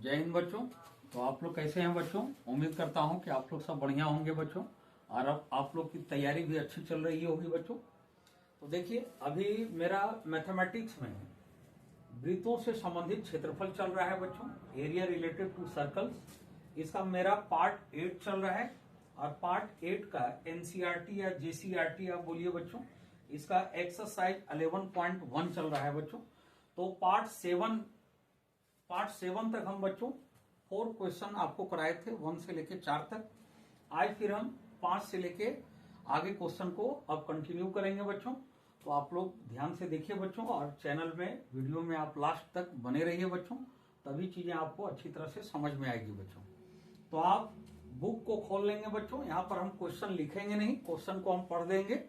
जय हिंद बच्चों। तो आप लोग कैसे हैं बच्चों? उम्मीद करता हूं कि आप लोग सब बढ़िया होंगे बच्चों, और अब आप लोग की तैयारी भी अच्छी चल रही होगी बच्चों। तो देखिए, अभी मेरा मैथमेटिक्स में वृत्तों से संबंधित क्षेत्रफल चल रहा है बच्चों, एरिया रिलेटेड टू सर्कल्स। इसका मेरा पार्ट 8 चल रहा है, और पार्ट 8 का एनसीईआरटी या जेसीईआरटी आप बोलिए बच्चों, इसका एक्सरसाइज 11.1 चल रहा है बच्चों। तो पार्ट 7 तक हम बच्चों 4 क्वेश्चन आपको कराए थे, 1 से लेके 4 तक। आज फिर हम 5 से लेके आगे क्वेश्चन को अब कंटिन्यू करेंगे बच्चों। तो आप लोग ध्यान से देखिए बच्चों, और चैनल में वीडियो में आप लास्ट तक बने रहिए बच्चों, तभी चीजें आपको अच्छी तरह से समझ में आएगी बच्चों। तो आप बुक को खोल लेंगे बच्चों, यहाँ पर हम क्वेश्चन लिखेंगे नहीं, क्वेश्चन को हम पढ़ देंगे,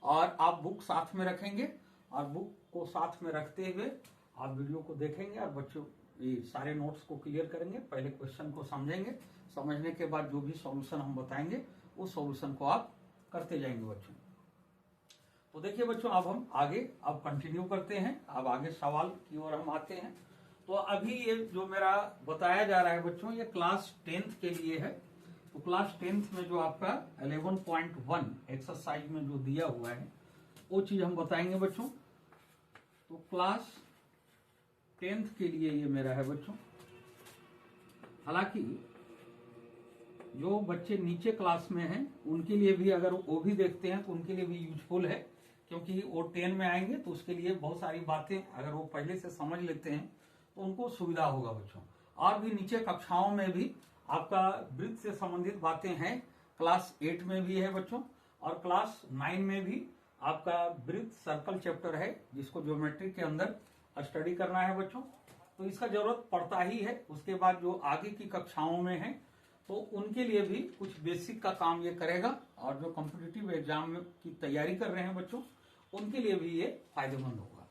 और आप बुक साथ में रखेंगे, और बुक को साथ में रखते हुए आप वीडियो को देखेंगे, और बच्चों ये सारे नोट्स को क्लियर करेंगे। पहले क्वेश्चन को समझेंगे, समझने के बाद जो भी सॉल्यूशन हम बताएंगे उस सॉल्यूशन को आप करते जाएंगे बच्चों। तो देखिए बच्चों, अब हम आगे अब कंटिन्यू करते हैं, अब आगे सवाल की ओर हम आते हैं। तो अभी ये जो मेरा बताया जा रहा है बच्चों, ये क्लास 10th के लिए है। तो क्लास 10th में जो आपका 11.1 एक्सरसाइज में जो दिया हुआ है वो चीज हम बताएंगे बच्चों। तो क्लास 10th के लिए ये मेरा है बच्चों। हालांकि जो बच्चे नीचे क्लास में हैं उनके लिए भी, अगर वो भी देखते हैं तो उनके लिए भी यूजफुल है, क्योंकि वो 10 में आएंगे तो उसके लिए बहुत सारी बातें अगर वो पहले से समझ लेते हैं तो उनको सुविधा होगा बच्चों। और भी नीचे कक्षाओं में भी आपका वृत्त से संबंधित बातें हैं, क्लास 8 में भी है बच्चों, और क्लास 9 में भी आपका वृत्त सर्कल चैप्टर है, जिसको ज्योमेट्री के अंदर स्टडी करना है बच्चों। तो इसका जरूरत पड़ता ही है। उसके बाद जो आगे की कक्षाओं में है तो उनके लिए भी कुछ बेसिक का काम ये करेगा, और जो कॉम्पिटिटिव एग्जाम की तैयारी कर रहे हैं बच्चों उनके लिए भी ये फायदेमंद होगा।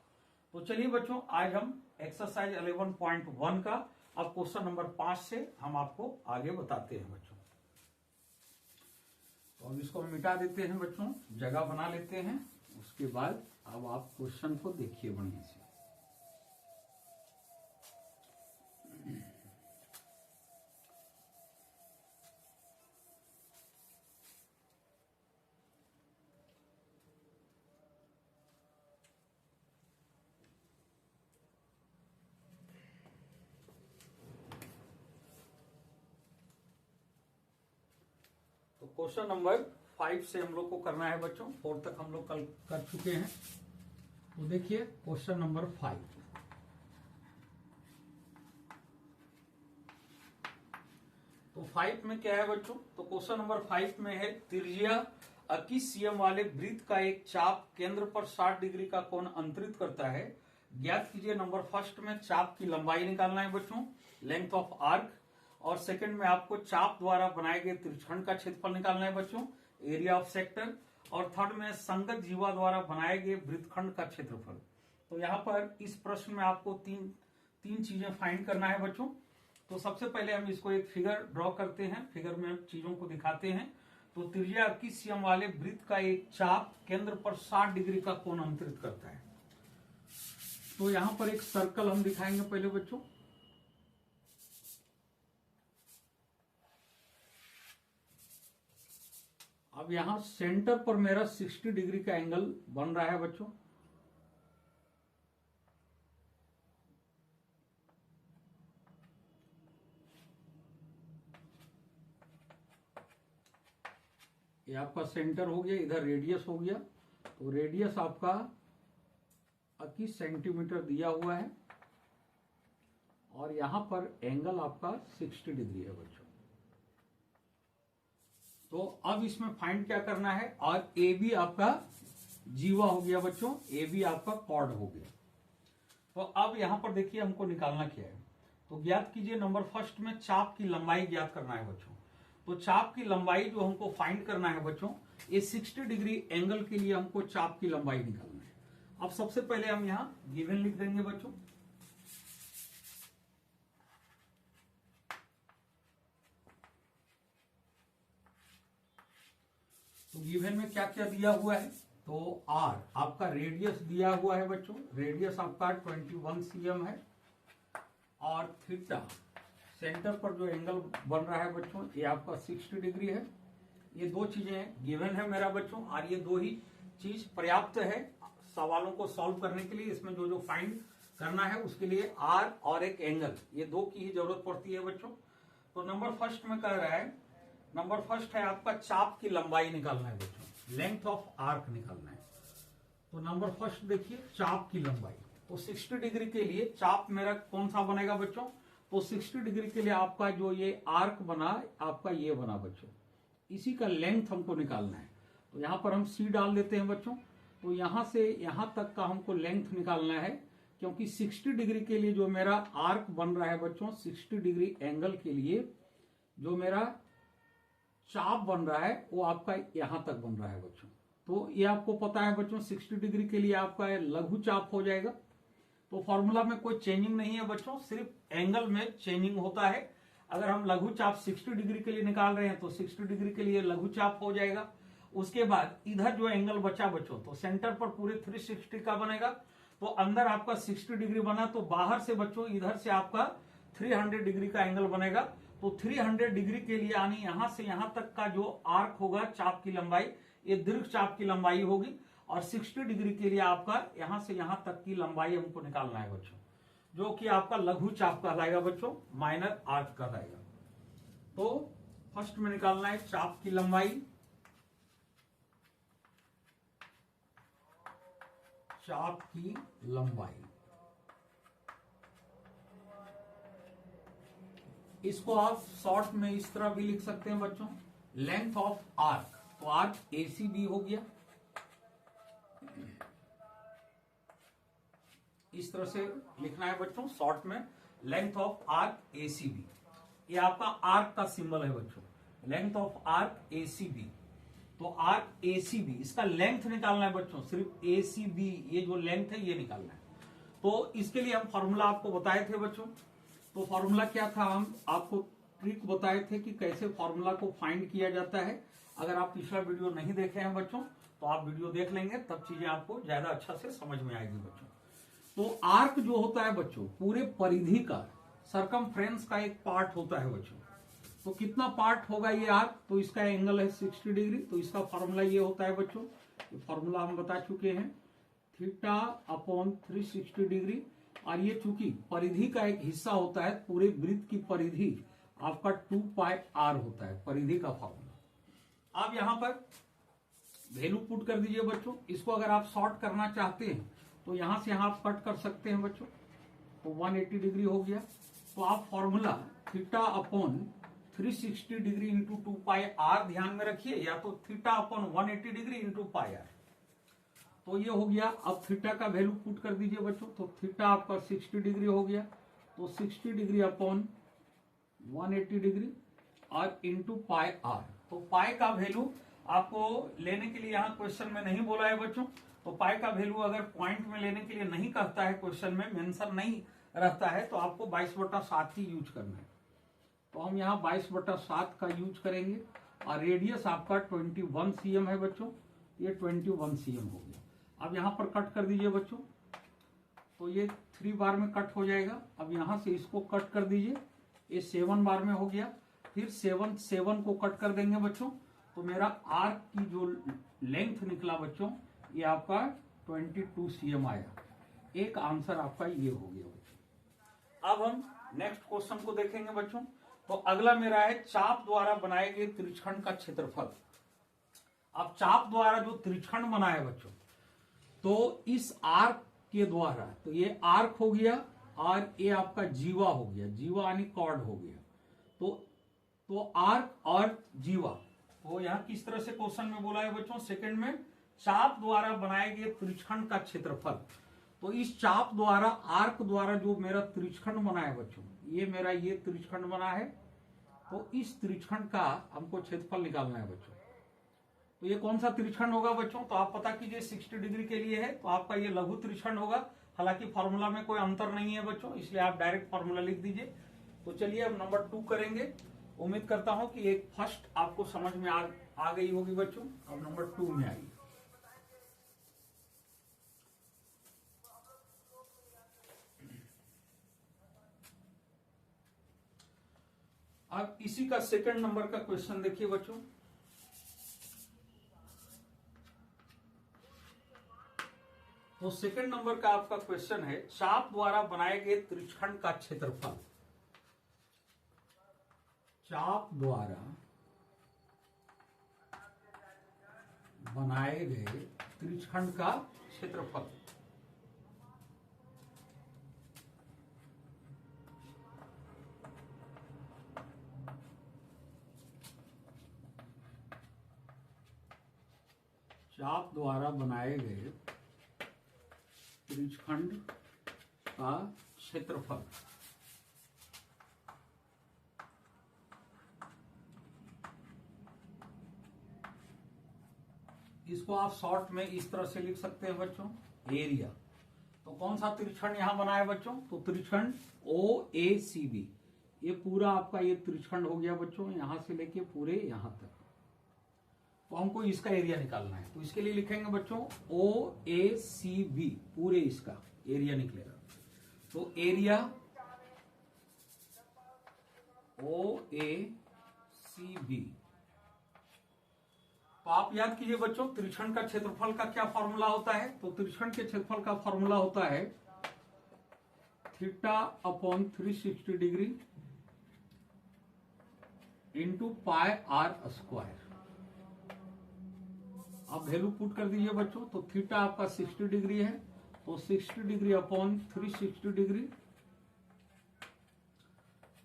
तो चलिए बच्चों, आज हम एक्सरसाइज 11.1 का अब क्वेश्चन नंबर 5 से हम आपको आगे बताते हैं बच्चों। तो अब इसको मिटा देते हैं बच्चों, जगह बना लेते हैं। उसके बाद अब आप क्वेश्चन को देखिए बढ़िया से। तो क्वेश्चन नंबर 5 से हम लोग को करना है बच्चों, 4 तक हम लोग कल कर चुके हैं। तो देखिए क्वेश्चन नंबर 5। तो 5 में क्या है बच्चों? तो क्वेश्चन नंबर 5 में है, त्रिज्या 21 cm वाले वृत्त का एक चाप केंद्र पर 60 डिग्री का कोण अंतरित करता है। ज्ञात कीजिए। नंबर फर्स्ट में चाप की लंबाई निकालना है बच्चों, लेंथ ऑफ आर्क, और सेकंड में आपको चाप द्वारा बनाए गए त्रिज्यखंड का क्षेत्रफल निकालना है बच्चों, एरिया ऑफ सेक्टर, और थर्ड में संगत जीवा द्वारा बनाए गए वृत्तखंड का क्षेत्रफल। तो यहाँ पर इस प्रश्न में आपको तीन चीजें फाइंड करना है बच्चों। तो सबसे पहले हम इसको एक फिगर ड्रॉ करते हैं, फिगर में चीजों को दिखाते हैं। तो त्रिज्या 21 cm वाले वृत्त का एक चाप केंद्र पर 60 डिग्री का कोण अंतरित करता है। तो यहां पर एक सर्कल हम दिखाएंगे पहले बच्चों। अब यहां सेंटर पर मेरा 60 डिग्री का एंगल बन रहा है बच्चों। ये आपका सेंटर हो गया, इधर रेडियस हो गया। तो रेडियस आपका 21 सेंटीमीटर दिया हुआ है, और यहां पर एंगल आपका 60 डिग्री है बच्चों। तो अब इसमें फाइंड क्या करना है, और ए बी आपका जीवा हो गया बच्चों, ए बी आपका कॉर्ड हो गया। तो अब यहां पर देखिए हमको निकालना क्या है। तो ज्ञात कीजिए। नंबर फर्स्ट में चाप की लंबाई ज्ञात करना है बच्चों। तो चाप की लंबाई जो हमको फाइंड करना है बच्चों, ये 60 डिग्री एंगल के लिए हमको चाप की लंबाई निकालना है। अब सबसे पहले हम यहां गिवन लिख देंगे बच्चों। तो गिवन में क्या क्या दिया हुआ है? तो आर आपका रेडियस दिया हुआ है बच्चों, रेडियस आपका 21 cm है, और थीटा सेंटर पर जो एंगल बन रहा है बच्चों ये आपका 60 डिग्री है। ये दो चीजें गिवन है मेरा बच्चों, और ये दो ही चीज पर्याप्त है सवालों को सॉल्व करने के लिए। इसमें जो जो फाइंड करना है उसके लिए आर और एक एंगल, ये दो की ही जरूरत पड़ती है बच्चों। तो नंबर फर्स्ट में कह रहा है, नंबर फर्स्ट है आपका चाप की लंबाई निकालना है बच्चों, लेंथ ऑफ आर्क निकालना है। तो नंबर फर्स्ट देखिए चाप की लंबाई। तो 60 डिग्री के लिए चाप मेरा कौन सा बनेगा बच्चों, तो 60 डिग्री के लिए आपका जो ये आर्क बना आपका ये बना बच्चों, इसी का लेंथ हमको निकालना है। तो यहां पर हम सी डाल देते हैं बच्चों। तो यहां से यहां तक का हमको लेंथ निकालना है, क्योंकि 60 डिग्री के लिए जो मेरा आर्क बन रहा है बच्चों, 60 डिग्री एंगल के लिए जो मेरा चाप बन रहा है वो आपका यहां तक बन रहा है बच्चों। तो ये आपको पता है बच्चों 60 डिग्री के लिए आपका लघु चाप हो जाएगा। तो फॉर्मूला में कोई चेंजिंग नहीं है बच्चों, सिर्फ एंगल में चेंजिंग होता है। अगर हम लघु चाप 60 डिग्री के लिए निकाल रहे हैं तो 60 डिग्री के लिए लघु चाप हो जाएगा। उसके बाद इधर जो एंगल बचा बच्चों, तो सेंटर पर पूरे 360 का बनेगा। तो अंदर आपका 60 डिग्री बना, तो बाहर से बच्चों इधर से आपका 300 डिग्री का एंगल बनेगा। तो 300 डिग्री के लिए यानी यहां से यहां तक का जो आर्क होगा चाप की लंबाई, ये दीर्घ चाप की लंबाई होगी। और 60 डिग्री के लिए आपका यहां से यहां तक की लंबाई हमको निकालना है बच्चों, जो कि आपका लघु चाप कहलाएगा बच्चों, माइनर आर्क कहलाएगा। तो फर्स्ट में निकालना है चाप की लंबाई, चाप की लंबाई। इसको आप शॉर्ट में इस तरह भी लिख सकते हैं बच्चों, लेंथ ऑफ आर्क। तो आर्क एसीबी हो गया, इस तरह से लिखना है बच्चों शॉर्ट में, लेंथ ऑफ आर्क एसीबी। ये आपका आर्क का सिंबल है बच्चों, लेंथ ऑफ आर्क एसीबी। तो आर्क एसीबी, इसका लेंथ निकालना है बच्चों, सिर्फ एसीबी ये जो लेंथ है ये निकालना है। तो इसके लिए हम फॉर्मूला आपको बताए थे बच्चों। तो फॉर्मूला क्या था, हम आपको ट्रिक बताए थे कि कैसे फॉर्मूला को फाइंड किया जाता है। अगर आप पिछला वीडियो नहीं देखे हैं बच्चों तो आप वीडियो देख लेंगे, तब चीजें आपको ज्यादा अच्छा से समझ में आएगी बच्चों। तो आर्क जो होता है बच्चों, पूरे परिधि का सरकमफ्रेंस का एक पार्ट होता है बच्चों। तो कितना पार्ट होगा ये आर्क, तो इसका एंगल है 60 डिग्री। तो इसका फॉर्मूला ये होता है बच्चों, ये फॉर्मूला हम बता चुके हैं, थीटा अपॉन 360 डिग्री। और ये चूंकि परिधि का एक हिस्सा होता है, पूरे वृत्त की परिधि आपका 2 पाई आर होता है परिधि का फॉर्मूला। आप यहां पर वैल्यू पुट कर दीजिए बच्चों। इसको अगर आप शॉर्ट करना चाहते हैं तो यहां से यहां आप कट कर सकते हैं बच्चों। तो 180 डिग्री हो गया। तो आप formula theta upon 360 degree into 2 pi r ध्यान में रखिए, या तो theta upon 180 degree into pi r. तो ये हो गया। अब थीटा का वैल्यू पुट कर दीजिए बच्चों। तो थीटा आपका 60 डिग्री हो गया। तो 60 डिग्री अपॉन 180 डिग्री और इंटू पाई आर। तो पाई का वैल्यू आपको लेने के लिए यहाँ क्वेश्चन में नहीं बोला है बच्चों। तो पाई का वैल्यू अगर पॉइंट में लेने के लिए नहीं कहता है, क्वेश्चन में मेंशन नहीं रहता है, तो आपको 22/7 ही यूज करना है। तो हम यहाँ 22/7 का यूज करेंगे। और रेडियस आपका 21 cm है बच्चों, ये 21 cm हो गया। अब यहाँ पर कट कर दीजिए बच्चों। तो ये 3 बार में कट हो जाएगा। अब यहाँ से इसको कट कर दीजिए, ये 7 बार में हो गया। फिर 7 को कट कर देंगे बच्चों। तो मेरा आर्क की जो लेंथ निकला बच्चों, ये आपका 22 cm आया। एक आंसर आपका ये हो गया बच्चों। अब हम नेक्स्ट क्वेश्चन को देखेंगे बच्चों। तो अगला मेरा है चाप द्वारा बनाए गए त्रिज्यखंड का क्षेत्रफल। अब चाप द्वारा जो त्रिज्यखंड बना है बच्चों, तो इस आर्क के द्वारा, तो ये आर्क हो गया और ये आपका जीवा हो गया, जीवा यानी कॉर्ड हो गया। तो आर्क और जीवा, तो यहां किस तरह से क्वेश्चन में बोला है बच्चों, सेकंड में चाप द्वारा बनाए गए त्रिज्यखंड का क्षेत्रफल। तो इस चाप द्वारा आर्क द्वारा जो मेरा त्रिज्यखंड बना है बच्चों, ये मेरा ये त्रिज्यखंड बना है। तो इस त्रिज्यखंड का हमको क्षेत्रफल निकालना है बच्चों। तो ये कौन सा त्रिज्यखंड होगा बच्चों, तो आप पता कीजिए 60 डिग्री के लिए है, तो आपका ये लघु त्रिज्यखंड होगा। हालांकि फॉर्मूला में कोई अंतर नहीं है बच्चों, इसलिए आप डायरेक्ट फॉर्मूला लिख दीजिए। तो चलिए अब नंबर 2 करेंगे। उम्मीद करता हूं कि एक फर्स्ट आपको समझ में आ गई होगी बच्चों। अब नंबर 2 में आइए। अब इसी का सेकंड नंबर का क्वेश्चन देखिए बच्चों। तो सेकंड नंबर का आपका क्वेश्चन है, चाप द्वारा बनाए गए त्रिखंड का क्षेत्रफल। चाप द्वारा बनाए गए त्रिखंड का क्षेत्रफल। चाप द्वारा बनाए गए त्रिखंड का क्षेत्रफल। इसको आप शॉर्ट में इस तरह से लिख सकते हैं बच्चों, एरिया। तो कौन सा त्रिखंड यहां बना है बच्चों? तो त्रिखंड OACB। ये पूरा आपका ये त्रिखंड हो गया बच्चों, यहां से लेके पूरे यहां तक। तो हमको इसका एरिया निकालना है, तो इसके लिए लिखेंगे बच्चों OACB, पूरे इसका एरिया निकलेगा। तो एरिया OACB। तो आप याद कीजिए बच्चों, त्रिखंड का क्षेत्रफल का क्या फॉर्मूला होता है? तो त्रिखंड के क्षेत्रफल का फॉर्मूला होता है θ/360 degree into pi r square. आप वैल्यू पुट कर दीजिए बच्चों। तो थीटा आपका 60 डिग्री है, तो 60 डिग्री अपॉन 360 डिग्री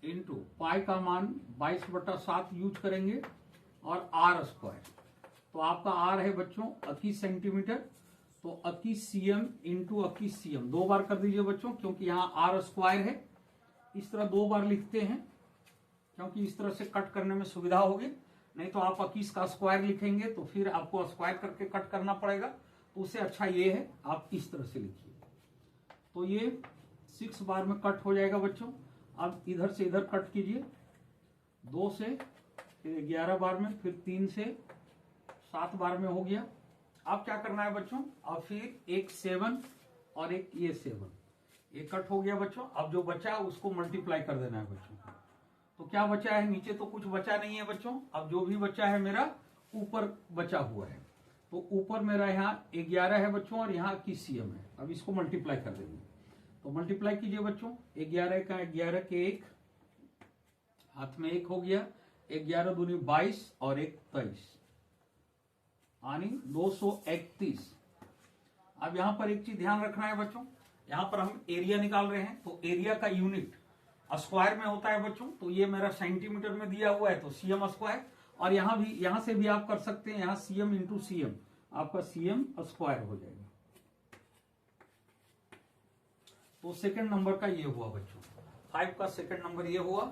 इंटू पाई का मान 22/7 यूज करेंगे और आर स्क्वायर। तो आपका आर है बच्चों 21 सेंटीमीटर, तो 21 cm इंटू 21 cm 2 बार कर दीजिए बच्चों, क्योंकि यहाँ आर स्क्वायर है। इस तरह 2 बार लिखते हैं क्योंकि इस तरह से कट करने में सुविधा होगी, नहीं तो आप 21 का स्क्वायर लिखेंगे तो फिर आपको स्क्वायर करके कट करना पड़ेगा। तो उससे अच्छा ये है आप इस तरह से लिखिए। तो ये 6 बार में कट हो जाएगा बच्चों। अब इधर से इधर कट कीजिए, 2 से फिर 11 बार में, फिर 3 से 7 बार में हो गया। अब क्या करना है बच्चों? अब फिर एक 7 और एक ये 7, ये कट हो गया बच्चों। अब जो बचा उसको मल्टीप्लाई कर देना है बच्चों। तो क्या बचा है? नीचे तो कुछ बचा नहीं है बच्चों। अब जो भी बचा है मेरा ऊपर बचा हुआ है। तो ऊपर मेरा यहाँ 11 है बच्चों और यहाँ 21 cm है। अब इसको मल्टीप्लाई कर देंगे। तो मल्टीप्लाई कीजिए बच्चों, 11 का 11 के 1, हाथ में 1 हो गया, 11 दूनी 22 और 1 23, यानी 231। अब यहाँ पर एक चीज ध्यान रखना है बच्चों, यहाँ पर हम एरिया निकाल रहे हैं, तो एरिया का यूनिट स्क्वायर में होता है बच्चों। तो ये मेरा सेंटीमीटर में दिया हुआ है, तो cm स्क्वायर। और यहाँ भी, यहाँ से भी आप कर सकते हैं, यहाँ cm इंटू cm, आपका cm स्क्वायर हो जाएगा। तो सेकंड नंबर का ये हुआ बच्चों, 5 का सेकंड नंबर ये हुआ।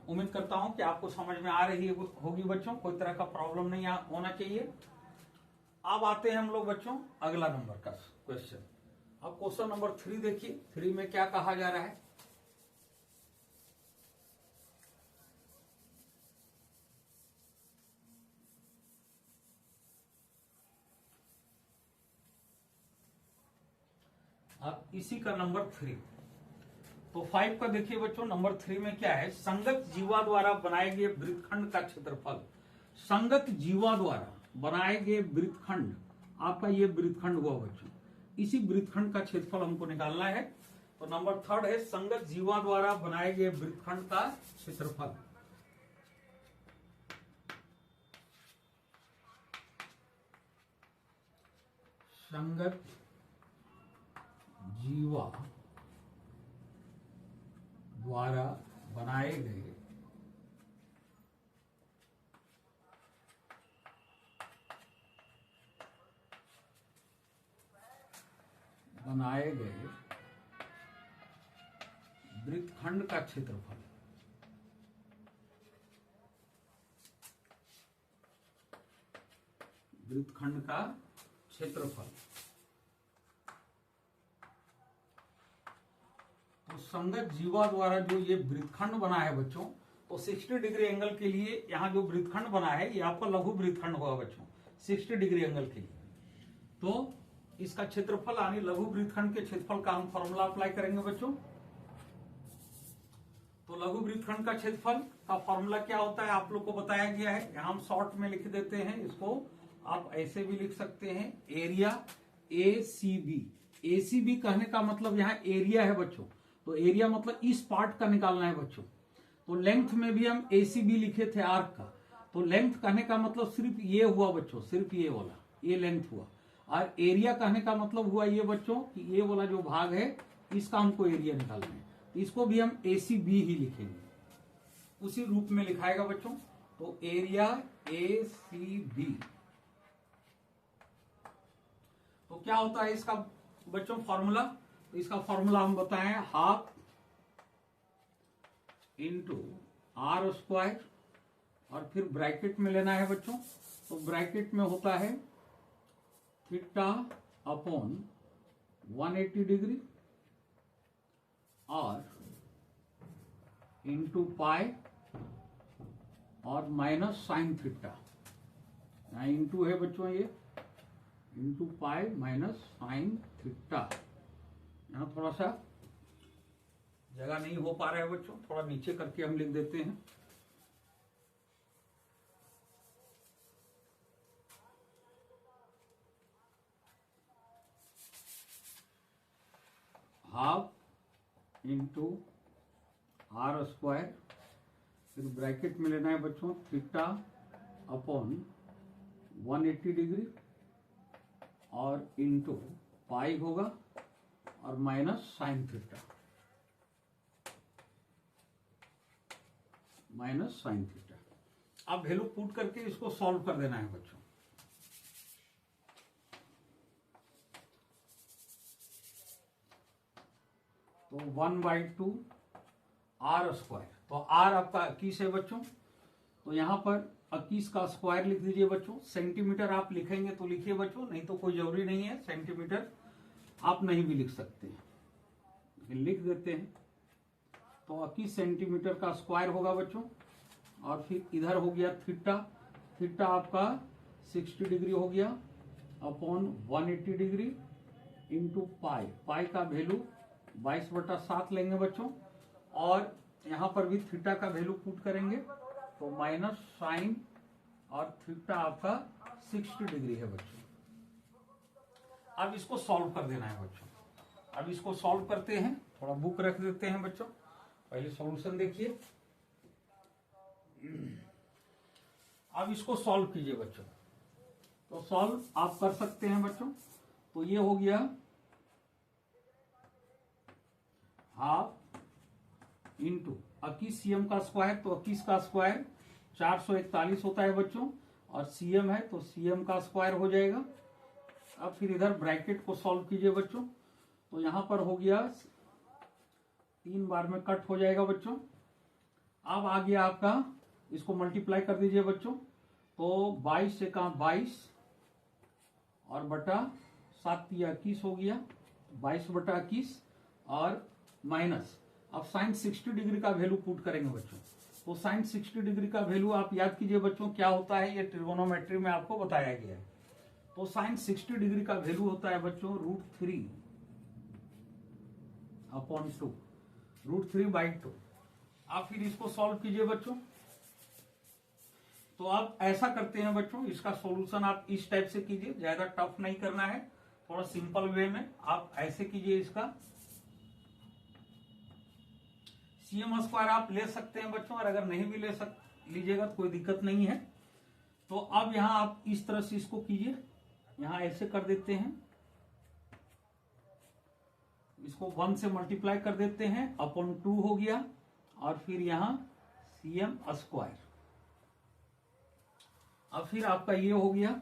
उम्मीद करता हूं कि आपको समझ में आ रही होगी बच्चों, कोई तरह का प्रॉब्लम नहीं होना चाहिए। अब आते हैं हम लोग बच्चों अगला नंबर का क्वेश्चन। अब क्वेश्चन नंबर 3 देखिए, 3 में क्या कहा जा रहा है। अब इसी का नंबर 3। तो 5 का देखिए बच्चों, नंबर 3 में क्या है? संगत जीवा द्वारा बनाए गए वृत्तखंड का क्षेत्रफल। संगत जीवा द्वारा बनाए गए वृत्तखंड, आपका ये वृत्तखंड हुआ बच्चों, इसी वृत्तखंड का क्षेत्रफल हमको निकालना है। तो नंबर 3 है संगत जीवा द्वारा बनाए गए वृत्तखंड का क्षेत्रफल। संगत जीवा द्वारा बनाए गए वृत्तखंड का क्षेत्रफल। वृत्तखंड का क्षेत्रफल। तो संगत जीवा द्वारा जो ये वृत्तखंड बना है बच्चों, तो 60 डिग्री एंगल के लिए यहाँ जो वृत्तखंड बना है ये आपका लघु वृत्तखंड होगा बच्चों, 60 डिग्री एंगल के लिए। तो इसका क्षेत्रफल यानी लघु वृत्तखंड के क्षेत्रफल का हम फॉर्मूला अप्लाई करेंगे बच्चों। तो लघु वृत्तखंड का क्षेत्रफल का फॉर्मूला क्या होता है आप लोग को बताया गया है। यहाँ हम शॉर्ट में लिख देते हैं, इसको आप ऐसे भी लिख सकते हैं, एरिया ACB। ACB कहने का मतलब यहाँ एरिया है बच्चों, तो एरिया मतलब इस पार्ट का निकालना है बच्चों। तो लेंथ में भी हम ACB लिखे थे आर्क का, तो लेंथ कहने का मतलब सिर्फ ये हुआ बच्चों, सिर्फ ये वाला, ये लेंथ हुआ। और एरिया कहने का मतलब हुआ ये बच्चों कि ये वाला जो भाग है इसका हमको एरिया निकालना है, तो इसको भी हम ACB ही लिखेंगे, उसी रूप में लिखाएगा बच्चों। तो एरिया ACB, तो क्या होता है इसका बच्चों फॉर्मूला, तो इसका फॉर्मूला हम बताएं, हाफ इंटू R स्क्वायर, और फिर ब्रैकेट में लेना है बच्चों, तो ब्रैकेट में होता है थीटा अपॉन 180 डिग्री और इंटू पाई और माइनस साइन थीटा, यहाँ इंटू है बच्चों, ये into pi minus sine theta. यहाँ थोड़ा सा जगह नहीं हो पा रहा है बच्चों, थोड़ा नीचे करके हम लिख देते हैं। हाफ इंटू R स्क्वायर, फिर ब्रैकेट में लेना है बच्चों थीटा अपॉन 180 डिग्री और इंटू पाई होगा और minus sine theta, minus sine theta. अब वैल्यू पुट करके इसको सॉल्व कर देना है बच्चों। तो 1/2 R स्क्वायर, तो R आपका 21 है बच्चों, तो यहां पर 21 का स्क्वायर लिख दीजिए बच्चों। सेंटीमीटर आप लिखेंगे तो लिखिए बच्चों, नहीं तो कोई जरूरी नहीं है, सेंटीमीटर आप नहीं भी लिख सकते हैं, लेकिन लिख देते हैं। तो 21 सेंटीमीटर का स्क्वायर होगा बच्चों, और फिर इधर हो गया थीटा, थीटा आपका 60 डिग्री हो गया अपॉन 180 डिग्री इंटू पाई, पाई का वैल्यू 22/7 लेंगे बच्चों, और यहां पर भी थीटा का वैल्यू पुट करेंगे, तो माइनस साइन और थीटा आपका 60 डिग्री है बच्चों। अब इसको सॉल्व कर देना है बच्चों। अब इसको सॉल्व करते हैं, थोड़ा बुक रख देते हैं बच्चों, पहले सॉल्यूशन देखिए। अब इसको सॉल्व कीजिए बच्चों, तो सॉल्व आप कर सकते हैं बच्चों। तो ये हो गया हाफ इंटू 21 CM का स्क्वायर, तो 21 का स्क्वायर 441 होता है बच्चों, और CM है तो CM का स्क्वायर हो जाएगा। अब फिर इधर ब्रैकेट को सॉल्व कीजिए बच्चों, तो यहां पर हो गया 3 बार में कट हो जाएगा बच्चों। अब आ गया आपका, इसको मल्टीप्लाई कर दीजिए बच्चों, तो 22 से कहा 22 और बटा 7 21 हो गया, 22/21 और माइनस, अब साइन 60 डिग्री का वैल्यू पुट करेंगे बच्चों। तो साइन 60 डिग्री का वैल्यू आप याद कीजिए बच्चों क्या होता है, ये ट्रिगोनोमेट्री में आपको बताया गया है। तो साइन 60 डिग्री का वैल्यू होता है बच्चों √3 अपॉन 2, √3/2। आप फिर इसको सॉल्व कीजिए बच्चों। तो आप ऐसा करते हैं बच्चों, इसका सॉल्यूशन आप इस टाइप से कीजिए, ज्यादा टफ नहीं करना है, थोड़ा सिंपल वे में आप ऐसे कीजिए। इसका CM स्क्वायर आप ले सकते हैं बच्चों, और अगर नहीं भी लीजिएगा तो कोई दिक्कत नहीं है। तो अब यहां आप इस तरह से इसको कीजिए, यहां ऐसे कर देते हैं, इसको 1 से मल्टीप्लाई कर देते हैं, अपॉन 2 हो गया, और फिर यहां CM स्क्वायर। अब फिर आपका ये हो गया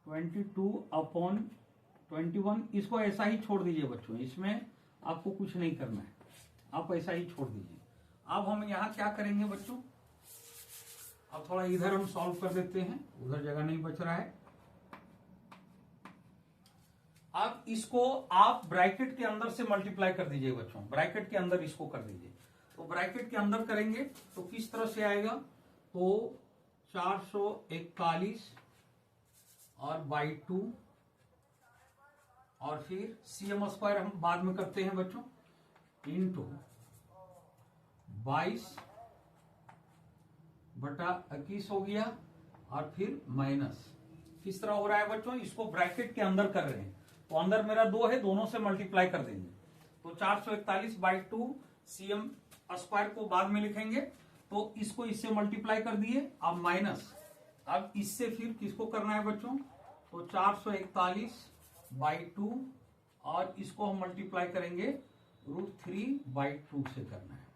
22/21, इसको ऐसा ही छोड़ दीजिए बच्चों, इसमें आपको कुछ नहीं करना है, आप ऐसा ही छोड़ दीजिए। अब हम यहां क्या करेंगे बच्चों, अब थोड़ा इधर हम सॉल्व कर देते हैं, उधर जगह नहीं बच रहा है। अब इसको आप ब्रैकेट के अंदर से मल्टीप्लाई कर दीजिए बच्चों, ब्रैकेट के अंदर इसको कर दीजिए। तो ब्रैकेट के अंदर करेंगे तो किस तरह से आएगा, तो 441 और /2, और फिर CM स्क्वायर हम बाद में करते हैं बच्चों, इंटू 22/21 हो गया, और फिर माइनस किस तरह हो रहा है बच्चों, इसको ब्रैकेट के अंदर कर रहे हैं, तो अंदर मेरा 2 है, दोनों से मल्टीप्लाई कर देंगे, तो 441/2 CM स्क्वायर को बाद में लिखेंगे, तो इसको इससे मल्टीप्लाई कर दिए, अब माइनस, अब इससे फिर किसको करना है बच्चों, तो 441/2 और इसको हम मल्टीप्लाई करेंगे √3/2 से करना है,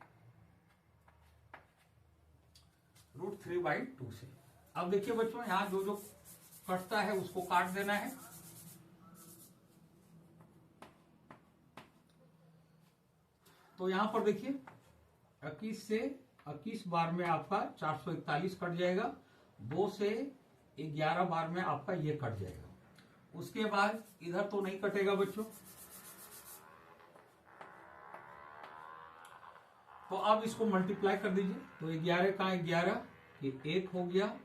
√3/2 से। अब देखिए बच्चों, यहां जो जो कटता है उसको काट देना है, तो यहां पर देखिए 21 से 21 बार में आपका 441 कट जाएगा, 2 से 11 बार में आपका ये कट जाएगा, उसके बाद इधर तो नहीं कटेगा बच्चों, तो अब इसको मल्टीप्लाई कर दीजिए, तो 11 का 11 ये 1 हो गया,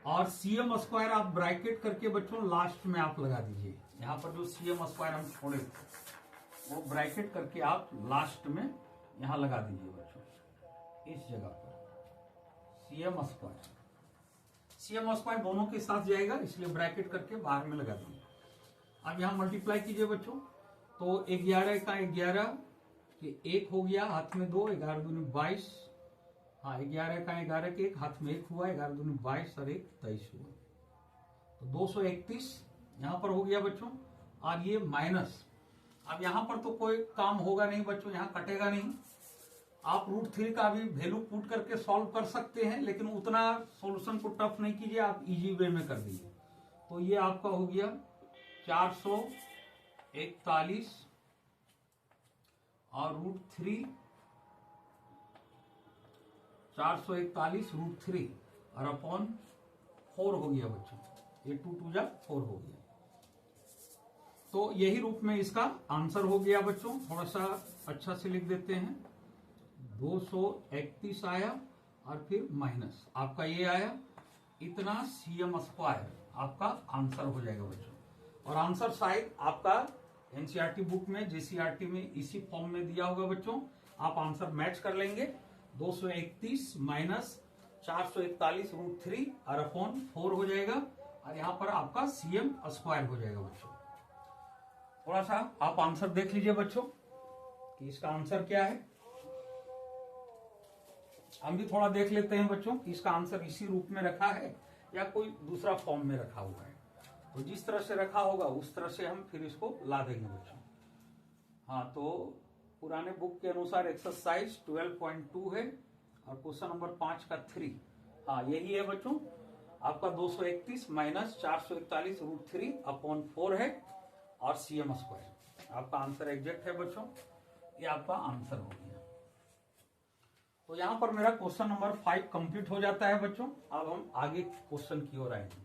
और CM स्क्वायर आप ब्रैकेट करके बच्चों लास्ट में आप लगा दीजिए, यहां पर जो CM स्क्वायर हम छोड़े थे वो ब्रैकेट करके आप लास्ट में यहां लगा दीजिए बच्चों, इस जगह पर CM स्क्वायर दोनों के साथ जाएगा, इसलिए ब्रैकेट करके बाहर में लगा दीजिए। अब यहां मल्टीप्लाई कीजिए बच्चों, तो 11 का 11 ये 1 हो गया, हाथ में 2, 11 दूनी 22, हाँ 11 का 11 के 1 हाथ में 1 हुआ, 11 दूनी 22 और 1 23 हुआ, तो 231 यहां पर हो गया बच्चों, और ये माइनस, अब यहां पर तो कोई काम होगा नहीं बच्चों, यहां कटेगा नहीं, आप √3 का भी वैल्यू पुट करके सॉल्व कर सकते हैं, लेकिन उतना सॉल्यूशन को टफ नहीं कीजिए, आप इजी वे में कर दीजिए, तो ये आपका हो गया 441 और √3, 441 √3 और अपॉन 4 हो गया बच्चों, ये 2 2 जा 4 हो गया, तो यही रूप में इसका आंसर हो गया बच्चों। थोड़ा सा अच्छा से लिख देते हैं, 231 आया और फिर माइनस आपका ये आया, इतना CM स्क्वायर आपका आंसर हो जाएगा बच्चों, और आंसर शायद आपका NCERT बुक में JCERT में इसी फॉर्म में दिया होगा बच्चों, आप आंसर मैच कर लेंगे, 231 माइनस 441 √3 और अपॉन 4 हो जाएगा, और यहां पर आपका CM स्क्वायर हो जाएगा बच्चों। थोड़ा सा आप आंसर देख लीजिए बच्चों कि इसका आंसर क्या है, हम भी थोड़ा देख लेते हैं बच्चों कि इसका आंसर इसी रूप में रखा है या कोई दूसरा फॉर्म में रखा हुआ है, तो जिस तरह से रखा होगा उस तरह से हम फिर इसको ला देंगे बच्चों। हाँ, तो पुराने बुक के अनुसार एक्सरसाइज 12.2 है और क्वेश्चन नंबर 5 का 3, हाँ यही है बच्चों, आपका 231 माइनस 441 √3 अपॉन 4 है और CM स्क्वायर, आपका आंसर एग्जैक्ट है बच्चों, ये आपका आंसर हो गया। तो यहां पर मेरा क्वेश्चन नंबर 5 कंप्लीट हो जाता है बच्चों। अब हम आगे क्वेश्चन की ओर आएंगे,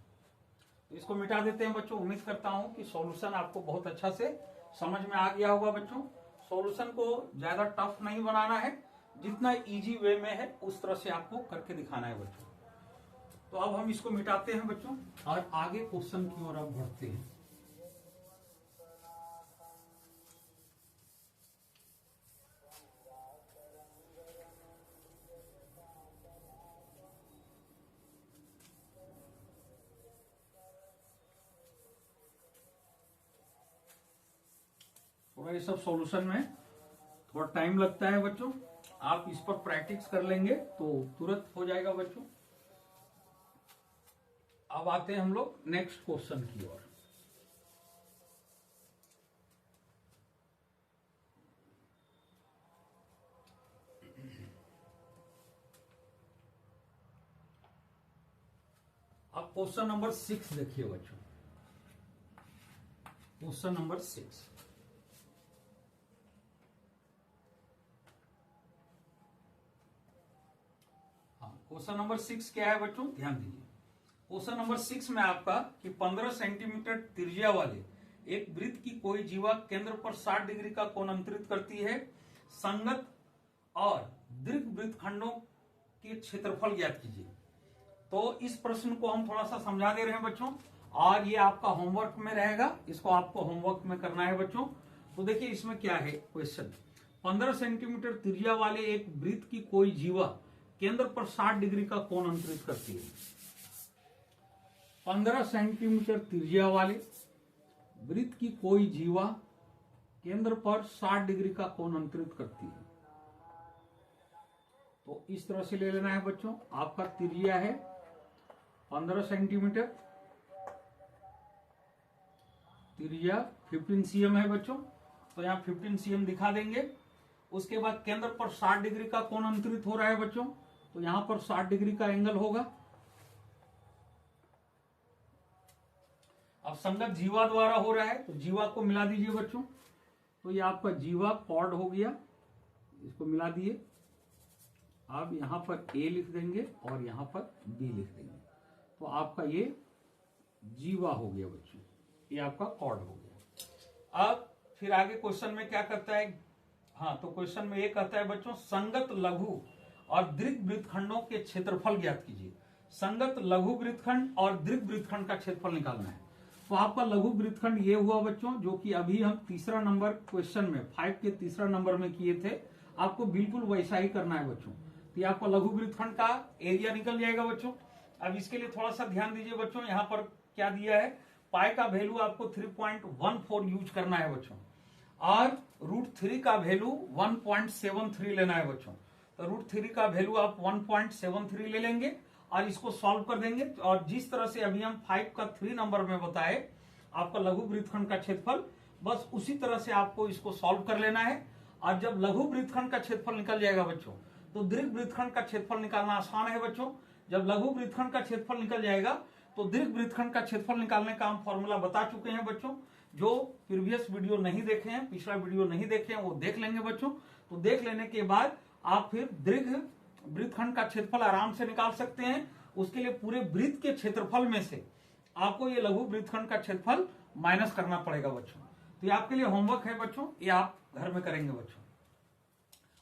तो इसको मिटा देते हैं बच्चों। उम्मीद करता हूं कि सॉल्यूशन आपको बहुत अच्छा से समझ में आ गया होगा बच्चों। सॉल्यूशन को ज्यादा टफ नहीं बनाना है, जितना इजी वे में है उस तरह से आपको करके दिखाना है बच्चों। तो अब हम इसको मिटाते हैं बच्चों और आगे क्वेश्चन की ओर अब बढ़ते हैं। थोड़ा ये सब सॉल्यूशन में थोड़ा टाइम लगता है बच्चों, आप इस पर प्रैक्टिस कर लेंगे तो तुरंत हो जाएगा बच्चों। अब आते हैं हम लोग नेक्स्ट क्वेश्चन की ओर। अब क्वेश्चन नंबर 6 देखिए बच्चों, क्वेश्चन नंबर 6। क्वेश्चन नंबर 6 क्या है बच्चों, ध्यान दीजिए। क्वेश्चन नंबर 6 में आपका कि 15 सेंटीमीटर त्रिज्या वाले एक वृत्त की कोई जीवा केंद्र पर 60 डिग्री का कोण अंतरित करती है, संगत और दीर्घ वृत्त खंडों के क्षेत्रफल ज्ञात कीजिए। तो इस प्रश्न को हम थोड़ा सा समझा दे रहे हैं बच्चों, और ये आपका होमवर्क में रहेगा, इसको आपको होमवर्क में करना है बच्चों। तो देखिए इसमें क्या है क्वेश्चन, 15 सेंटीमीटर त्रिज्या वाले एक वृत्त की कोई जीवा केंद्र पर 60 डिग्री का कोण अंतरित करती है। 15 सेंटीमीटर त्रिज्या वाले वृत्त की कोई जीवा केंद्र पर 60 डिग्री का कोण अंतरित करती है। तो इस तरह से ले लेना है बच्चों। आपका त्रिज्या है 15 सेंटीमीटर, त्रिज्या 15 cm है बच्चों। तो यहां 15 cm दिखा देंगे। उसके बाद केंद्र पर 60 डिग्री का कोण अंतरित हो रहा है बच्चों। तो यहां पर 60 डिग्री का एंगल होगा। अब संगत जीवा द्वारा हो रहा है, तो जीवा को मिला दीजिए बच्चों। तो ये आपका जीवा कॉर्ड हो गया, इसको मिला दिए। आप यहां पर ए लिख देंगे और यहां पर बी लिख देंगे। तो आपका ये जीवा हो गया बच्चों, ये आपका कॉर्ड हो गया। अब फिर आगे क्वेश्चन में क्या करता है, हाँ, तो क्वेश्चन में ये कहता है बच्चों, संगत लघु और दीर्घ वृत्तखंडों के क्षेत्रफल ज्ञात कीजिए। संगत लघु वृत्तखंड और दीर्घ वृत्तखंड का क्षेत्रफल निकालना है। तो आपका लघु वृत्तखंड ये हुआ बच्चों, जो कि अभी हम तीसरा नंबर क्वेश्चन में 5 के तीसरा नंबर में किए थे। आपको बिल्कुल वैसा ही करना है बच्चों। तो आपका लघु वृत्तखंड का एरिया निकल जाएगा बच्चों। अब इसके लिए थोड़ा सा ध्यान दीजिए बच्चों। यहाँ पर क्या दिया है, पाई का वैल्यू आपको 3.14 यूज करना है बच्चों, और √3 का वैल्यू 1.73 लेना है बच्चों। तो √3 का वैल्यू आप 1.73 ले लेंगे और इसको सॉल्व कर देंगे। और जिस तरह से अभी हम 5 का 3 नंबर में बताए आपका लघु वृत्तखंड का क्षेत्रफल, बस उसी तरह से आपको इसको सॉल्व कर लेना है। और जब लघु वृत्तखंड का क्षेत्रफल निकल जाएगा बच्चों, तो दीर्घ वृत्तखंड का क्षेत्रफल निकालना आसान है बच्चों। जब लघु वृत्तखंड का क्षेत्रफल निकल जाएगा तो दीर्घ वृत्तखंड का क्षेत्रफल निकालने का हम फॉर्मूला बता चुके हैं बच्चों। जो प्रीवियस वीडियो नहीं देखे हैं, पिछला वीडियो नहीं देखे हैं, वो देख लेंगे बच्चों। तो देख लेने के बाद आप फिर दीर्घ वृत्तखंड का क्षेत्रफल आराम से निकाल सकते हैं। उसके लिए पूरे वृत्त के क्षेत्रफल में से आपको ये लघु वृत्तखंड का क्षेत्रफल माइनस करना पड़ेगा बच्चों। तो ये आपके लिए होमवर्क है बच्चों, ये आप घर में करेंगे बच्चों।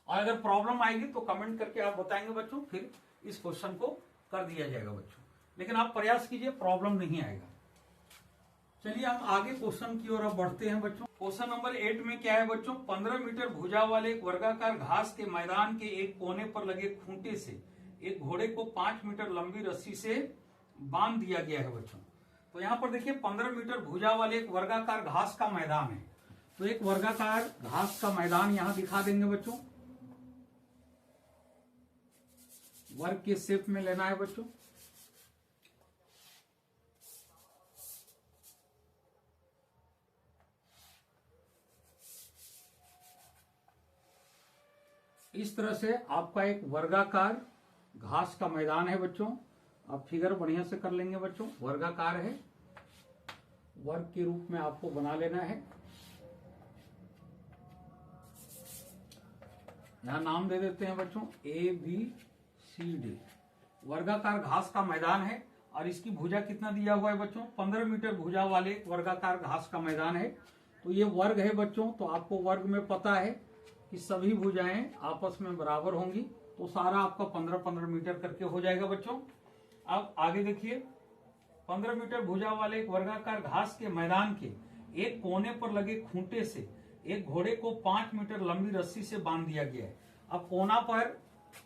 और अगर प्रॉब्लम आएगी तो कमेंट करके आप बताएंगे बच्चों, फिर इस क्वेश्चन को कर दिया जाएगा बच्चों। लेकिन आप प्रयास कीजिए, प्रॉब्लम नहीं आएगा। चलिए हम आगे क्वेश्चन की ओर अब बढ़ते हैं बच्चों। क्वेश्चन नंबर 8 में क्या है बच्चों, 15 मीटर भुजा वाले एक वर्गाकार घास के मैदान के एक कोने पर लगे खूंटे से एक घोड़े को 5 मीटर लंबी रस्सी से बांध दिया गया है बच्चों। तो यहाँ पर देखिए 15 मीटर भुजा वाले एक वर्गाकार घास का मैदान है। तो एक वर्गाकार घास का मैदान यहां दिखा देंगे बच्चों, वर्ग के शेप में लेना है बच्चों। इस तरह से आपका एक वर्गाकार घास का मैदान है बच्चों। आप फिगर बढ़िया से कर लेंगे बच्चों। वर्गाकार है, वर्ग के रूप में आपको बना लेना है। यहां नाम दे देते हैं बच्चों ABCD। वर्गाकार घास का मैदान है और इसकी भुजा कितना दिया हुआ है बच्चों, 15 मीटर भुजा वाले वर्गाकार घास का मैदान है। तो ये वर्ग है बच्चों। तो आपको वर्ग में पता है कि सभी भुजाएं आपस में बराबर होंगी। तो सारा आपका 15-15 मीटर करके हो जाएगा बच्चों। अब आगे देखिए, 15 मीटर भुजा वाले एक वर्गाकार घास के मैदान के एक कोने पर लगे खूंटे से एक घोड़े को 5 मीटर लंबी रस्सी से बांध दिया गया है। अब कोना पर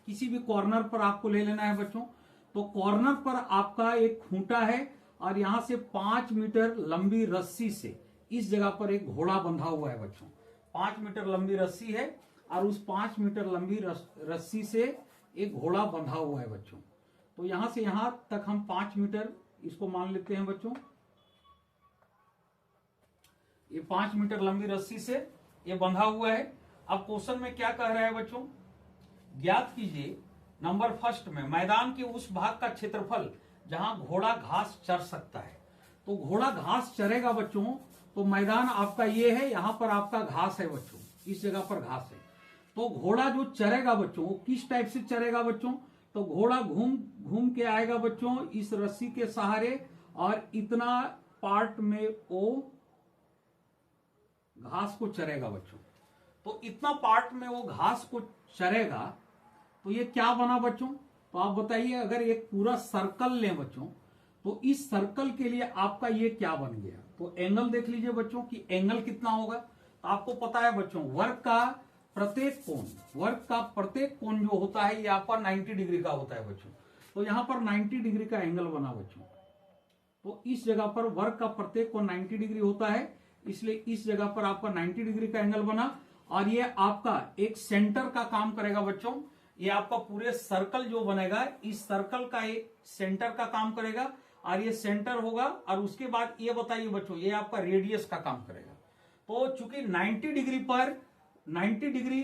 किसी भी कॉर्नर पर आपको ले लेना है बच्चों। तो कॉर्नर पर आपका एक खूंटा है और यहां से 5 मीटर लंबी रस्सी से इस जगह पर एक घोड़ा बंधा हुआ है बच्चों। 5 मीटर लंबी रस्सी है और उस 5 मीटर लंबी रस्सी से एक घोड़ा बंधा हुआ है बच्चों। तो यहां से यहां तक हम 5 मीटर इसको मान लेते हैं बच्चों। ये 5 मीटर लंबी रस्सी से ये बंधा हुआ है। अब क्वेश्चन में क्या कह रहा है बच्चों, ज्ञात कीजिए नंबर फर्स्ट में मैदान के उस भाग का क्षेत्रफल जहां घोड़ा घास चर सकता है। तो घोड़ा घास चरेगा बच्चों, तो मैदान आपका ये है, यहां पर आपका घास है बच्चों, इस जगह पर घास है। तो घोड़ा जो चरेगा बच्चों, वो किस टाइप से चरेगा बच्चों, तो घोड़ा घूम घूम के आएगा बच्चों इस रस्सी के सहारे और इतना पार्ट में वो घास को चरेगा बच्चों। तो इतना पार्ट में वो घास को चरेगा, तो ये क्या बना बच्चों, तो आप बताइए। अगर एक पूरा सर्कल लें बच्चों, तो इस सर्कल के लिए आपका ये क्या बन गया। तो एंगल देख लीजिए बच्चों कि एंगल कितना होगा। तो आपको पता है बच्चों, वर्ग का प्रत्येक कोण, वर्ग का प्रत्येक कोण जो होता है ये आपका 90 डिग्री का होता है बच्चों। तो यहां पर 90 डिग्री का एंगल बना बच्चों। तो इस जगह पर वर्ग का प्रत्येक कोण 90 डिग्री होता है, इसलिए इस जगह पर आपका 90 डिग्री का एंगल बना। और ये आपका एक सेंटर का काम करेगा बच्चों। ये आपका पूरे सर्कल जो बनेगा, इस सर्कल का एक सेंटर का काम करेगा, और ये सेंटर होगा। और उसके बाद ये बताइए बच्चों, ये आपका रेडियस का काम करेगा। तो चूंकि 90 डिग्री पर 90 डिग्री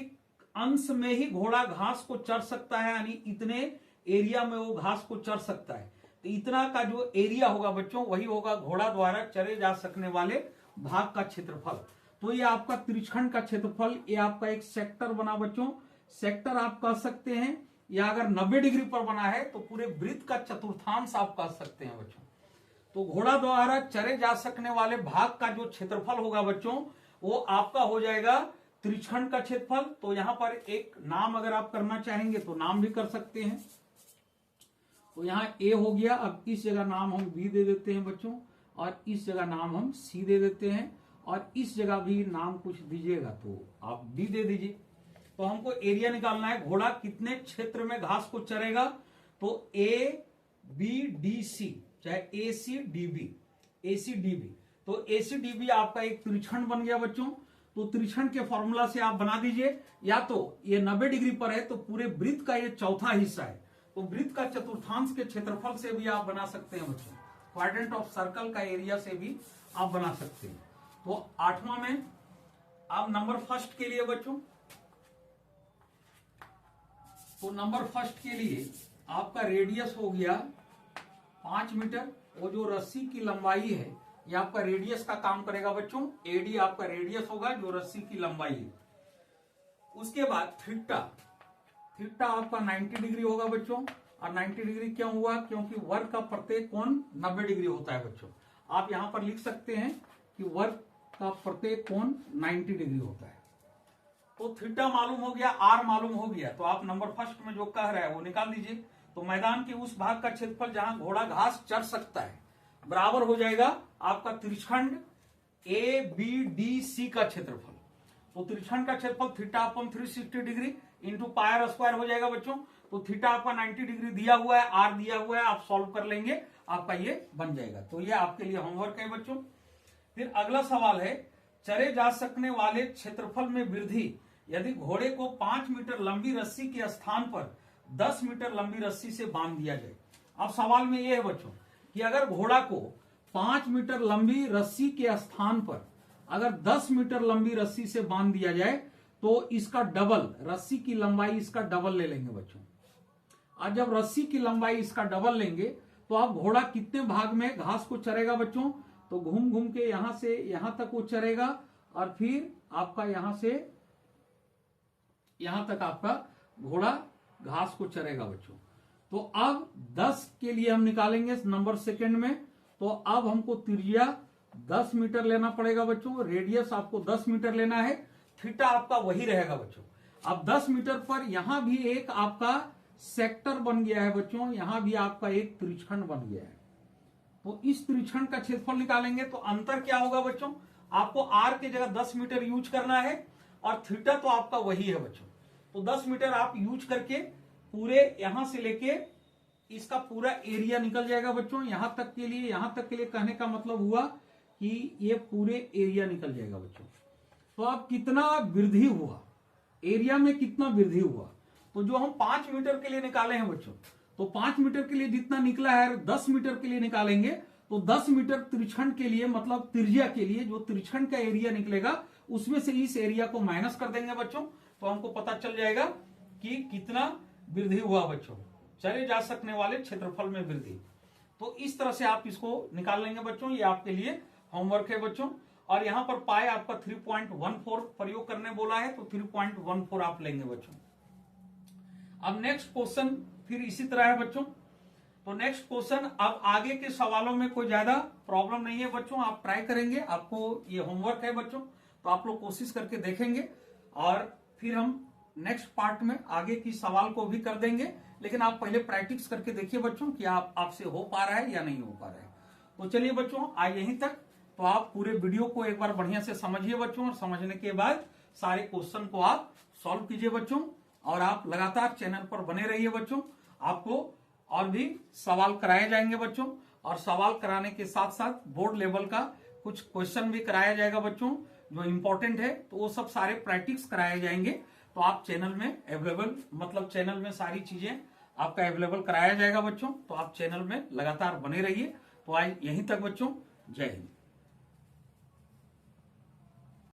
अंश में ही घोड़ा घास को चर सकता है, यानी इतने एरिया में वो घास को चर सकता है। तो इतना का जो एरिया होगा बच्चों, वही होगा घोड़ा द्वारा चरे जा सकने वाले भाग का क्षेत्रफल। तो ये आपका त्रिज्यखंड का क्षेत्रफल, ये आपका एक सेक्टर बना बच्चों। सेक्टर आप कह सकते हैं, या अगर 90 डिग्री पर बना है तो पूरे वृत्त का चतुर्थांश आप कह सकते हैं बच्चों। तो घोड़ा द्वारा चरे जा सकने वाले भाग का जो क्षेत्रफल होगा बच्चों, वो आपका हो जाएगा त्रिज्यखंड का क्षेत्रफल। तो यहां पर एक नाम अगर आप करना चाहेंगे तो नाम भी कर सकते हैं। तो यहाँ ए हो गया, अब इस जगह नाम हम बी दे देते हैं बच्चों, और इस जगह नाम हम सी दे देते हैं, और इस जगह भी नाम कुछ दीजिएगा तो आप डी दे दीजिए। तो हमको एरिया निकालना है, घोड़ा कितने क्षेत्र में घास को चरेगा। तो ए बी डी सी, चाहे ए सी डी बी, ए सी डी बी। तो ए सी डी बी आपका एक त्रिज्यखंड बन गया बच्चों। तो त्रिज्यखंड के फॉर्मूला से आप बना दीजिए, या तो ये 90 डिग्री पर है तो पूरे वृत्त का ये चौथा हिस्सा है, तो वृत्त का चतुर्थांश के क्षेत्रफल से भी आप बना सकते हैं बच्चों। क्वाड्रेंट ऑफ सर्कल का एरिया से भी आप बना सकते हैं। तो 8वां में अब नंबर फर्स्ट के लिए बच्चों, तो नंबर फर्स्ट के लिए आपका रेडियस हो गया 5 मीटर। वो जो रस्सी की लंबाई है ये आपका रेडियस का काम करेगा बच्चों। एडी आपका रेडियस होगा जो रस्सी की लंबाई है। उसके बाद थीटा, थीटा आपका 90 डिग्री होगा बच्चों। और 90 डिग्री क्यों हुआ, क्योंकि वर्ग का प्रत्येक कोण 90 डिग्री होता है बच्चों। आप यहां पर लिख सकते हैं कि वर्ग का प्रत्येक कोण 90 डिग्री होता है। तो थीटा मालूम हो गया, आर मालूम हो गया, तो आप नंबर फर्स्ट में जो कह रहा है वो निकाल दीजिए। तो मैदान के उस भाग का क्षेत्रफल जहां घोड़ा घास चर सकता है बराबर हो जाएगा आपका त्रिज्यखंड ए बी डी सी का क्षेत्रफल। तो त्रिज्यखंड का क्षेत्रफल theta upon 360 degree into pi r square हो जाएगा बच्चों। तो थीटा आपका 90 डिग्री दिया हुआ है, आर दिया हुआ है, आप सॉल्व कर लेंगे, आपका ये बन जाएगा। तो ये आपके लिए होमवर्क है बच्चों। फिर अगला सवाल है, चरे जा सकने वाले क्षेत्रफल में वृद्धि यदि घोड़े को 5 मीटर लंबी रस्सी के स्थान पर 10 मीटर लंबी रस्सी से बांध दिया जाए। अब सवाल में यह है बच्चों कि अगर घोड़ा को 5 मीटर लंबी रस्सी के स्थान पर अगर 10 मीटर लंबी रस्सी से बांध दिया जाए तो इसका डबल, रस्सी की लंबाई इसका डबल ले लेंगे बच्चों। और जब रस्सी की लंबाई इसका डबल लेंगे तो आप घोड़ा कितने भाग में घास को चरेगा बच्चों। तो घूम घूम के यहां से यहां तक वो चरेगा, और फिर आपका यहां से यहां तक आपका घोड़ा घास को चरेगा बच्चों। तो अब 10 के लिए हम निकालेंगे नंबर सेकंड में। तो अब हमको त्रिज्या 10 मीटर लेना पड़ेगा बच्चों, रेडियस आपको 10 मीटर लेना है, थीटा आपका वही रहेगा बच्चों। अब 10 मीटर पर यहां भी एक आपका सेक्टर बन गया है बच्चों, यहां भी आपका एक त्रिज्यखंड बन गया है। तो इस त्रिज्यखंड का क्षेत्रफल निकालेंगे तो अंतर क्या होगा बच्चों, आपको आर की जगह 10 मीटर यूज करना है, और थीटा तो आपका वही है बच्चों। तो 10 मीटर आप यूज करके पूरे यहां से लेके इसका पूरा एरिया निकल जाएगा बच्चों। यहां तक के लिए कहने का मतलब हुआ कि ये पूरे एरिया निकल जाएगा बच्चों। तो अब कितना वृद्धि हुआ, एरिया में कितना वृद्धि हुआ, तो जो हम 5 मीटर के लिए निकाले हैं बच्चों, तो 5 मीटर के लिए जितना निकला है 10 मीटर के लिए निकालेंगे तो 10 मीटर त्रिज्यखंड के लिए, मतलब त्रिज्या के लिए जो त्रिज्यखंड का एरिया निकलेगा उसमें से इस एरिया को माइनस कर देंगे बच्चों। तो हमको पता चल जाएगा कि कितना वृद्धि हुआ बच्चों, चले जा सकने वाले क्षेत्रफल में वृद्धि। तो इस तरह से आप इसको निकाल लेंगे बच्चों, ये आपके लिए होमवर्क है बच्चों। और यहां पर पाए आपका 3.14 प्रयोग करने बोला है, तो 3.14 आप लेंगे बच्चों। अब नेक्स्ट क्वेश्चन फिर इसी तरह है बच्चों। तो नेक्स्ट क्वेश्चन, अब आगे के सवालों में कोई ज्यादा प्रॉब्लम नहीं है बच्चों, आप ट्राई करेंगे, आपको ये होमवर्क है बच्चों, तो आप लोग कोशिश करके देखेंगे और फिर हम नेक्स्ट पार्ट में आगे की सवाल को भी कर देंगे। लेकिन आप पहले प्रैक्टिस करके देखिए बच्चों कि आपसे हो पा रहा है या नहीं हो पा रहा है। तो चलिए बच्चों, आज यहीं तक। तो आप पूरे वीडियो को एक बार बढ़िया से समझिए बच्चों, और समझने के बाद सारे क्वेश्चन को आप सॉल्व कीजिए बच्चों, और आप लगातार चैनल पर बने रहिए बच्चों। आपको और भी सवाल कराए जाएंगे बच्चों, और सवाल कराने के साथ साथ बोर्ड लेवल का कुछ क्वेश्चन भी कराया जाएगा बच्चों जो इंपॉर्टेंट है, तो वो सब सारे प्रैक्टिस कराए जाएंगे। तो आप चैनल में अवेलेबल, मतलब चैनल में सारी चीजें आपका अवेलेबल कराया जाएगा बच्चों, तो आप चैनल में लगातार बने रहिए। तो आज यहीं तक बच्चों, जय हिंद।